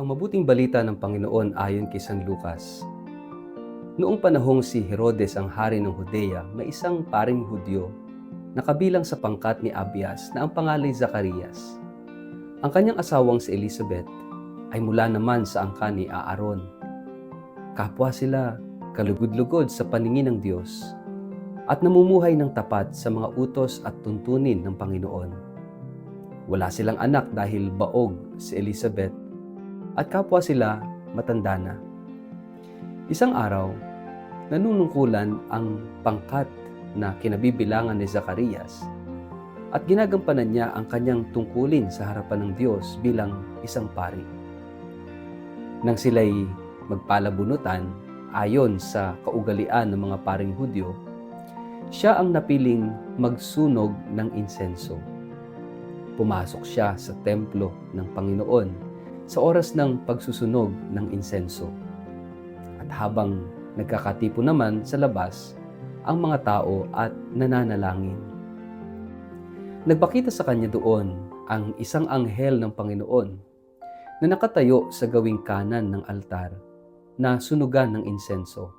Ang mabuting balita ng Panginoon ayon kay San Lucas. Noong panahong si Herodes ang hari ng Judea, may isang paring Hudyo na kabilang sa pangkat ni Abias na ang pangalan ay Zacarias. Ang kanyang asawang si Elizabeth ay mula naman sa angkan ni Aaron. Kapwa sila kalugod-lugod sa paningin ng Diyos at namumuhay ng tapat sa mga utos at tuntunin ng Panginoon. Wala silang anak dahil baog si Elizabeth at kapwa sila matanda na. Isang araw, nanunungkulan ang pangkat na kinabibilangan ni Zacarias at ginagampanan niya ang kanyang tungkulin sa harapan ng Diyos bilang isang pari. Nang sila'y magpalabunutan ayon sa kaugalian ng mga paring Hudyo, siya ang napiling magsunog ng insenso. Pumasok siya sa templo ng Panginoon sa oras ng pagsusunog ng insenso. At habang nagkakatipo naman sa labas ang mga tao at nananalangin, nagpakita sa kanya doon ang isang anghel ng Panginoon na nakatayo sa gawing kanan ng altar na sunugan ng insenso.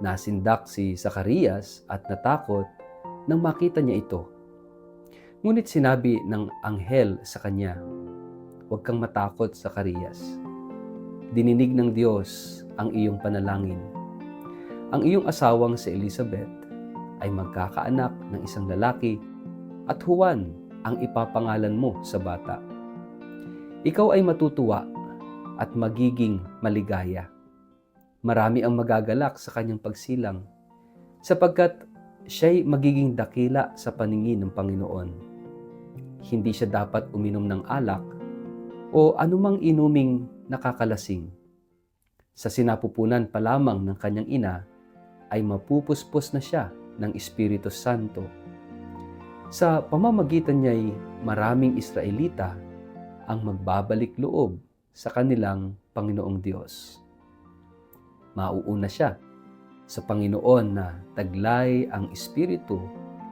Nasindak si Zacarias at natakot nang makita niya ito. Ngunit sinabi ng anghel sa kanya, "Huwag kang matakot, Zacarias. Dininig ng Diyos ang iyong panalangin. Ang iyong asawang si Elizabeth ay magkakaanak ng isang lalaki at Juan ang ipapangalan mo sa bata. Ikaw ay matutuwa at magiging maligaya. Marami ang magagalak sa kanyang pagsilang sapagkat siya'y magiging dakila sa paningin ng Panginoon. Hindi siya dapat uminom ng alak o anumang inuming nakakalasing. Sa sinapupunan pa lamang ng kanyang ina ay mapupuspos na siya ng Espiritu Santo. Sa pamamagitan niya'y maraming Israelita ang magbabalik loob sa kanilang Panginoong Diyos. Mauuna siya sa Panginoon na taglay ang Espiritu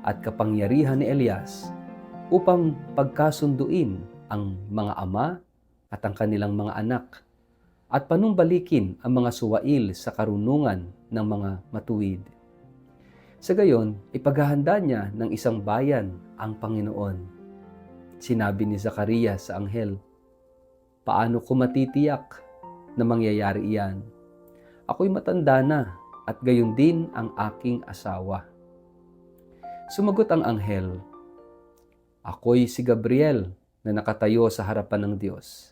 at kapangyarihan ni Elias upang pagkasunduin ang mga ama at ang kanilang mga anak at panumbalikin ang mga suwail sa karunungan ng mga matuwid. Sa gayon, ipaghahanda niya ng isang bayan ang Panginoon. Sinabi ni Zacarias sa anghel, "Paano ko matitiyak na mangyayari iyan? Ako'y matanda na at gayon din ang aking asawa." Sumagot ang anghel, "Ako'y si Gabriel na nakatayo sa harapan ng Diyos.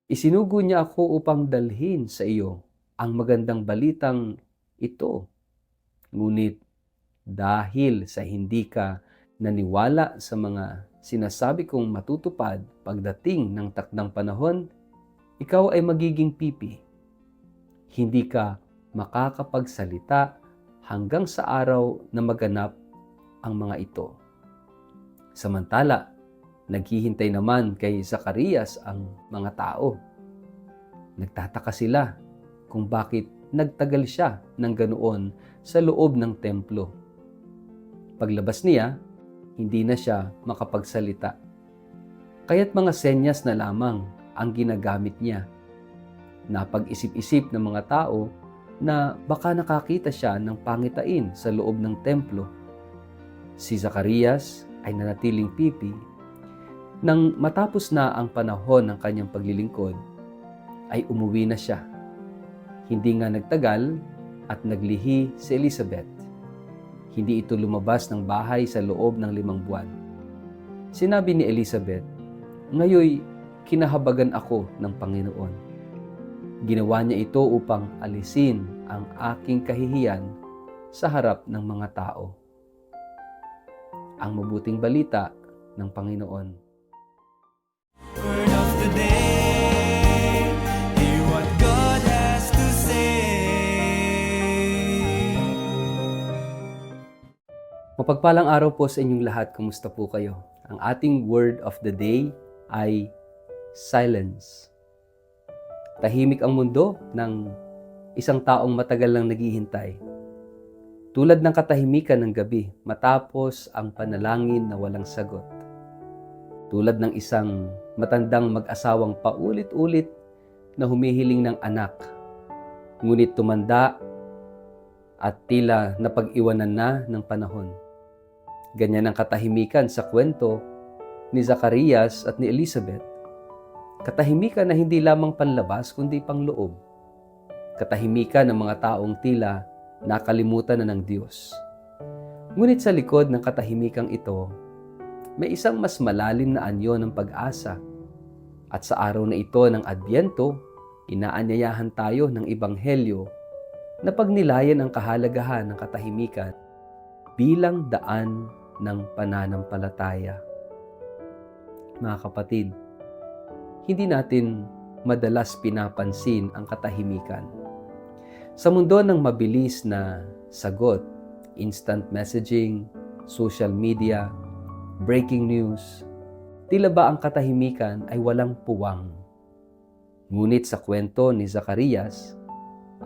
Isinugo niya ako upang dalhin sa iyo ang magandang balitang ito. Ngunit dahil sa hindi ka naniwala sa mga sinasabi kong matutupad pagdating ng takdang panahon, ikaw ay magiging pipi. Hindi ka makakapagsalita hanggang sa araw na maganap ang mga ito." Samantala, naghihintay naman kay Zacarias ang mga tao. Nagtataka sila kung bakit nagtagal siya ng ganoon sa loob ng templo. Paglabas niya, hindi na siya makapagsalita. Kaya't mga senyas na lamang ang ginagamit niya. Napag-isip-isip ng mga tao na baka nakakita siya ng pangitain sa loob ng templo. Si Zacarias ay nanatiling pipi. Nang matapos na ang panahon ng kanyang paglilingkod, ay umuwi na siya. Hindi nga nagtagal at naglihi si Elizabeth. Hindi ito lumabas ng bahay sa loob ng 5 buwan. Sinabi ni Elizabeth, "Ngayoy kinahabagan ako ng Panginoon. Ginawa niya ito upang alisin ang aking kahihiyan sa harap ng mga tao." Ang mabuting balita ng Panginoon. Word of the day, hear what God has to say. Mapagpalang araw po sa inyong lahat. Kumusta po kayo? Ang ating word of the day ay silence. Tahimik ang mundo ng isang taong matagal lang naghihintay. Tulad ng katahimikan ng gabi matapos ang panalangin na walang sagot. Tulad ng isang matandang mag-asawang paulit-ulit na humihiling ng anak, ngunit tumanda at tila napag-iwanan na ng panahon. Ganyan ang katahimikan sa kwento ni Zacarias at ni Elizabeth. Katahimikan na hindi lamang panlabas kundi pangloob. Katahimikan ng mga taong tila nakalimutan na ng Diyos. Ngunit sa likod ng katahimikang ito, may isang mas malalim na anyo ng pag-asa. At sa araw na ito ng Adbyento, inaanyayahan tayo ng Ebanghelyo na pagnilayan ang kahalagahan ng katahimikan bilang daan ng pananampalataya. Mga kapatid, hindi natin madalas pinapansin ang katahimikan. Sa mundo ng mabilis na sagot, instant messaging, social media, breaking news, tila ba ang katahimikan ay walang puwang. Ngunit sa kwento ni Zacarias,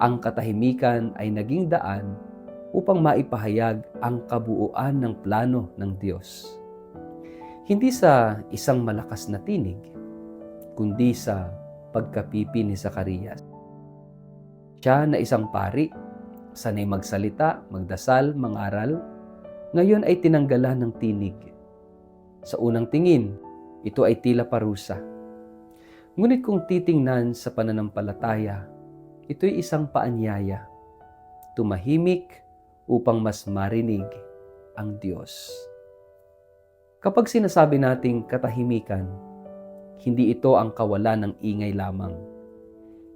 ang katahimikan ay naging daan upang maipahayag ang kabuuan ng plano ng Diyos. Hindi sa isang malakas na tinig, kundi sa pagkapipi ni Zacarias. Siya na isang pari, sanay magsalita, magdasal, mangaral, ngayon ay tinanggalan ng tinig. Sa unang tingin, ito ay tila parusa. Ngunit kung titingnan sa pananampalataya, ito'y isang paanyaya. Tumahimik upang mas marinig ang Diyos. Kapag sinasabi nating katahimikan, hindi ito ang kawalan ng ingay lamang.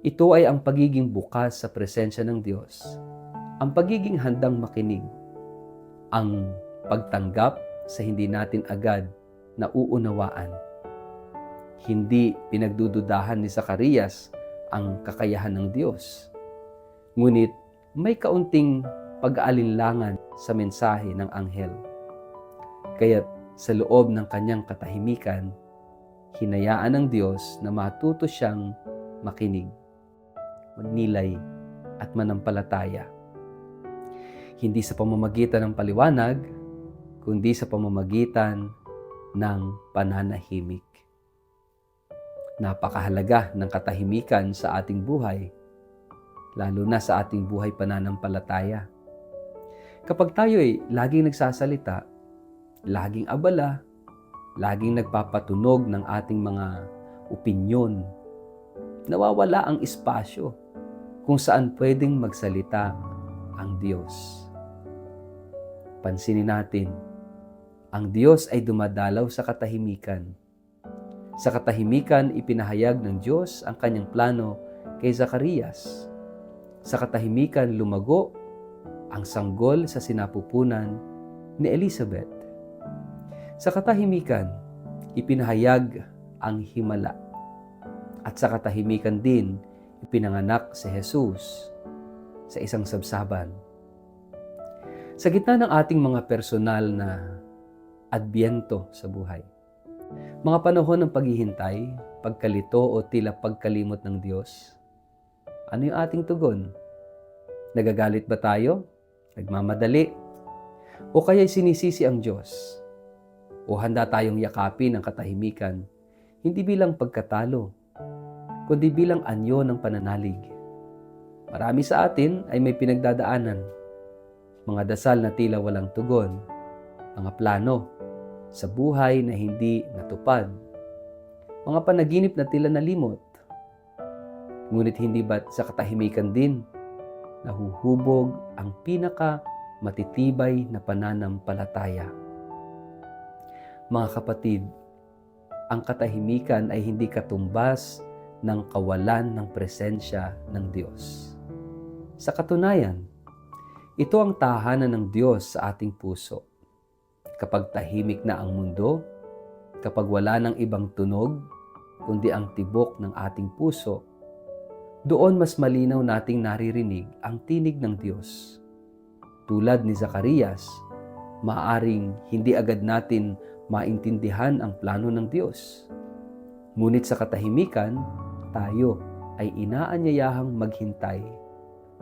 Ito ay ang pagiging bukas sa presensya ng Diyos, ang pagiging handang makinig, ang pagtanggap sa hindi natin agad nauunawaan. Hindi pinagdududahan ni Zacarias ang kakayahan ng Diyos. Ngunit may kaunting pag-aalinlangan sa mensahe ng anghel. Kaya't sa loob ng kanyang katahimikan, hinayaan ng Diyos na matuto siyang makinig, magnilay at manampalataya. Hindi sa pamamagitan ng paliwanag, kundi sa pamamagitan ng pananahimik. Napakahalaga ng katahimikan sa ating buhay, lalo na sa ating buhay pananampalataya. Kapag tayo ay laging nagsasalita, laging abala, laging nagpapatunog ng ating mga opinyon, nawawala ang espasyo kung saan pwedeng magsalita ang Diyos. Pansinin natin, ang Diyos ay dumadalaw sa katahimikan. Sa katahimikan, ipinahayag ng Diyos ang kanyang plano kay Zacarias. Sa katahimikan, lumago ang sanggol sa sinapupunan ni Elizabeth. Sa katahimikan, ipinahayag ang himala. At sa katahimikan din, ipinanganak si Jesus sa isang sabsaban. Sa gitna ng ating mga personal na adbyento sa buhay, mga panahon ng paghihintay, pagkalito o tila pagkalimot ng Diyos, ano yung ating tugon? Nagagalit ba tayo? Nagmamadali? O kaya'y sinisisi ang Diyos? O handa tayong yakapin ang katahimikan, hindi bilang pagkatalo, kundi bilang anyo ng pananalig? Marami sa atin ay may pinagdadaanan. Mga dasal na tila walang tugon, mga plano sa buhay na hindi natupad, mga panaginip na tila nalimot. Ngunit hindi ba't sa katahimikan din nahuhubog ang pinaka-matitibay na pananampalataya? Mga kapatid, ang katahimikan ay hindi katumbas ng kawalan ng presensya ng Diyos. Sa katunayan, ito ang tahanan ng Diyos sa ating puso. Kapag tahimik na ang mundo, kapag wala ng ibang tunog, kundi ang tibok ng ating puso, doon mas malinaw nating naririnig ang tinig ng Diyos. Tulad ni Zacarias, maaaring hindi agad natin maintindihan ang plano ng Diyos. Ngunit sa katahimikan, tayo ay inaanyayahang maghintay,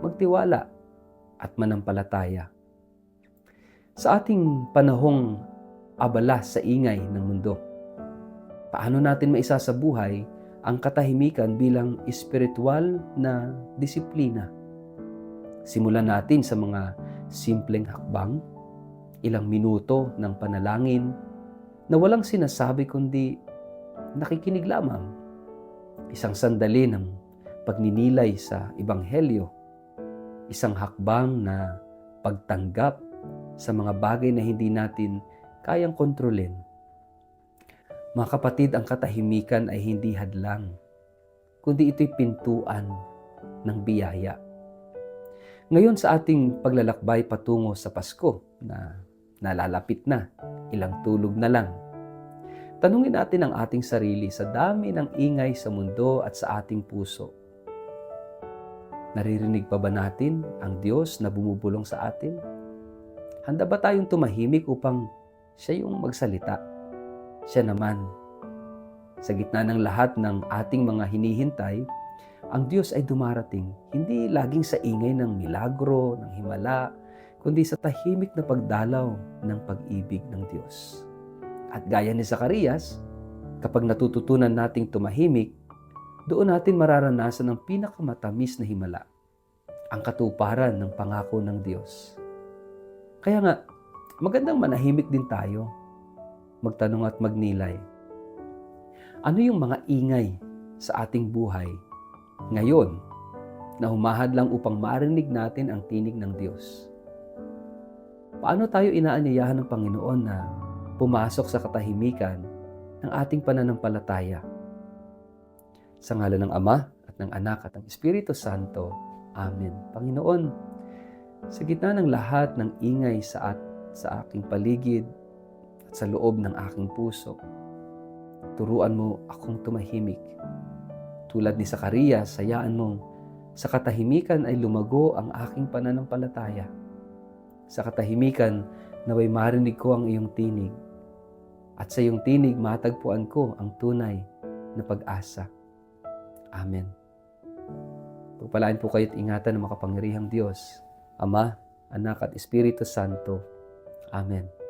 magtiwala at manampalataya. Sa ating panahong abala sa ingay ng mundo, paano natin maisasabuhay ang katahimikan bilang espiritual na disiplina. Simulan natin sa mga simpleng hakbang, ilang minuto ng panalangin na walang sinasabi kundi nakikinig lamang. Isang sandali ng pagninilay sa Ebanghelyo, isang hakbang na pagtanggap sa mga bagay na hindi natin kayang kontrolin. Mga kapatid, ang katahimikan ay hindi hadlang, kundi ito'y pintuan ng biyaya. Ngayon sa ating paglalakbay patungo sa Pasko na nalalapit na, ilang tulog na lang, tanungin natin ang ating sarili sa dami ng ingay sa mundo at sa ating puso. Naririnig pa ba natin ang Diyos na bumubulong sa atin? Handa ba tayong tumahimik upang siya yung magsalita? Siya naman. Sa gitna ng lahat ng ating mga hinihintay, ang Diyos ay dumarating, hindi laging sa ingay ng milagro, ng himala, kundi sa tahimik na pagdalaw ng pag-ibig ng Diyos. At gaya ni Zacarias, kapag natututunan nating tumahimik, doon natin mararanasan ang pinakamatamis na himala, ang katuparan ng pangako ng Diyos. Kaya nga, magandang manahimik din tayo, magtanong at magnilay. Ano yung mga ingay sa ating buhay ngayon na humahadlang upang marinig natin ang tinig ng Diyos? Paano tayo inaanyayahan ng Panginoon na pumasok sa katahimikan ng ating pananampalataya? Sa ngalan ng Ama at ng Anak at ng Espiritu Santo. Amen. Panginoon, sa gitna ng lahat ng ingay sa aking paligid at sa loob ng aking puso, turuan mo akong tumahimik. Tulad ni Zacarias, hayaan mong sa katahimikan ay lumago ang aking pananampalataya. Sa katahimikan, naway marinig ko ang iyong tinig. At sa iyong tinig, matagpuan ko ang tunay na pag-asa. Amen. Pagpalain po kayo at ingatan ng makapangyarihang Diyos, Ama, Anak at Espiritu Santo. Amen.